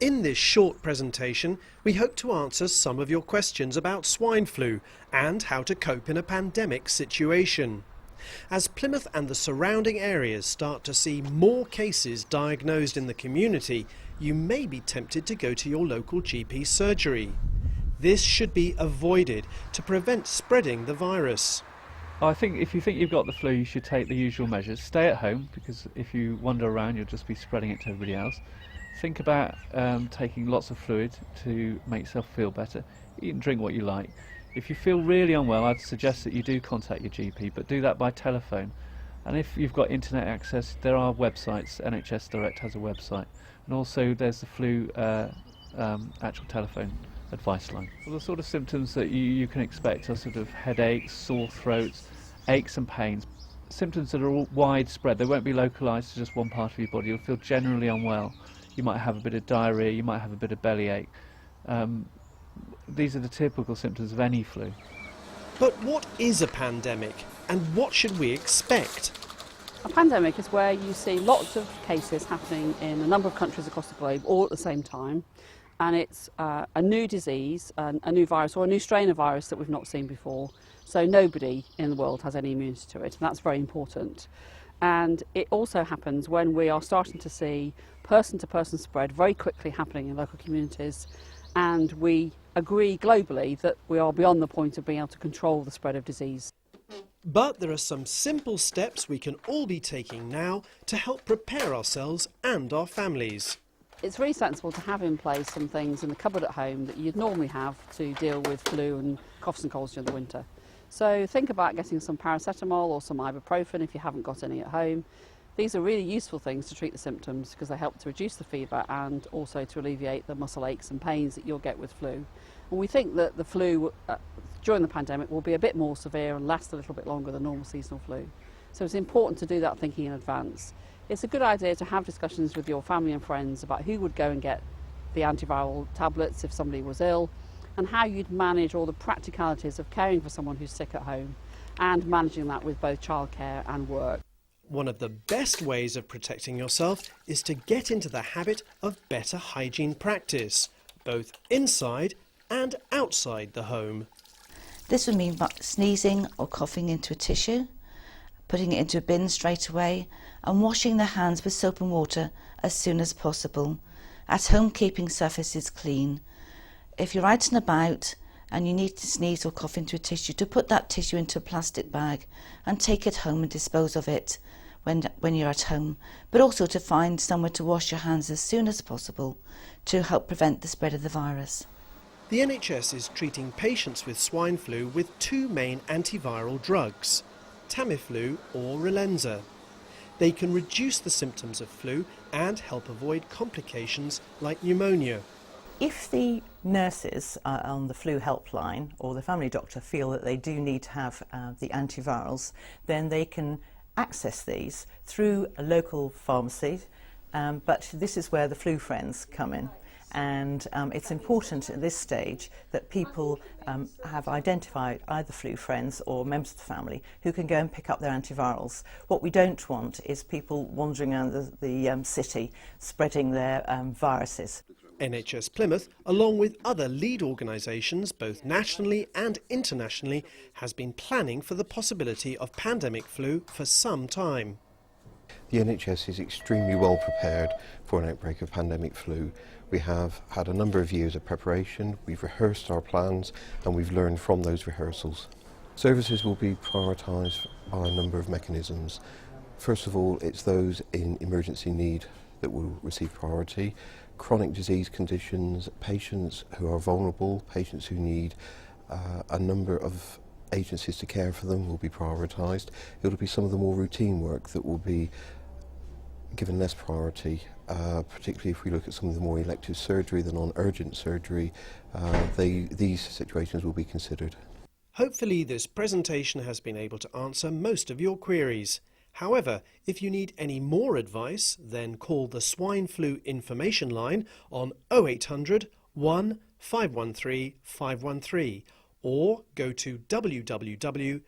In this short presentation, we hope to answer some of your questions about swine flu and how to cope in a pandemic situation. As Plymouth and the surrounding areas start to see more cases diagnosed in the community, you may be tempted to go to your local GP surgery. This should be avoided to prevent spreading the virus. I think if you think you've got the flu, you should take the usual measures. Stay at home, because if you wander around, you'll just be spreading it to everybody else. Think about taking lots of fluid to make yourself feel better. Eat and drink what you like. If you feel really unwell, I'd suggest that you do contact your GP, but do that by telephone. And if you've got internet access, there are websites. NHS Direct has a website. And also there's the flu actual telephone advice line. Well, the sort of symptoms that you can expect are sort of headaches, sore throats, aches and pains. Symptoms that are all widespread. They won't be localised to just one part of your body. You'll feel generally unwell. You might have a bit of diarrhoea, you might have a bit of bellyache. These are the typical symptoms of any flu. But what is a pandemic and what should we expect? A pandemic is where you see lots of cases happening in a number of countries across the globe all at the same time, and it's a new disease, a new virus or a new strain of virus that we've not seen before, so nobody in the world has any immunity to it, and that's very important. And it also happens when we are starting to see person-to-person spread very quickly happening in local communities, and we agree globally that we are beyond the point of being able to control the spread of disease. But there are some simple steps we can all be taking now to help prepare ourselves and our families. It's really sensible to have in place some things in the cupboard at home that you'd normally have to deal with flu and coughs and colds during the winter. So think about getting some paracetamol or some ibuprofen if you haven't got any at home. These are really useful things to treat the symptoms because they help to reduce the fever and also to alleviate the muscle aches and pains that you'll get with flu. And we think that the flu during the pandemic will be a bit more severe and last a little bit longer than normal seasonal flu. So it's important to do that thinking in advance. It's a good idea to have discussions with your family and friends about who would go and get the antiviral tablets if somebody was ill, and how you'd manage all the practicalities of caring for someone who's sick at home and managing that with both childcare and work. One of the best ways of protecting yourself is to get into the habit of better hygiene practice, both inside and outside the home. This would mean sneezing or coughing into a tissue, putting it into a bin straight away, and washing the hands with soap and water as soon as possible. At home, keeping surfaces clean. If you're out and about and you need to sneeze or cough into a tissue, to put that tissue into a plastic bag and take it home and dispose of it when you're at home, but also to find somewhere to wash your hands as soon as possible to help prevent the spread of the virus. The NHS is treating patients with swine flu with two main antiviral drugs, Tamiflu or Relenza. They can reduce the symptoms of flu and help avoid complications like pneumonia. If the nurses on the flu helpline or the family doctor feel that they do need to have the antivirals, then they can access these through a local pharmacy, but this is where the flu friends come in. And it's important at this stage that people have identified either flu friends or members of the family who can go and pick up their antivirals. What we don't want is people wandering around the city spreading their viruses. NHS Plymouth, along with other lead organisations both nationally and internationally, has been planning for the possibility of pandemic flu for some time. The NHS is extremely well prepared for an outbreak of pandemic flu. We have had a number of years of preparation, we've rehearsed our plans and we've learned from those rehearsals. Services will be prioritised by a number of mechanisms. First of all, it's those in emergency need that will receive priority. Chronic disease conditions, patients who are vulnerable, patients who need a number of agencies to care for them will be prioritised. It will be some of the more routine work that will be given less priority, particularly if we look at some of the more elective surgery, the non-urgent surgery. These situations will be considered. Hopefully this presentation has been able to answer most of your queries. However, if you need any more advice, then call the Swine Flu Information Line on 0800 1 513 513 or go to www.nhs.uk.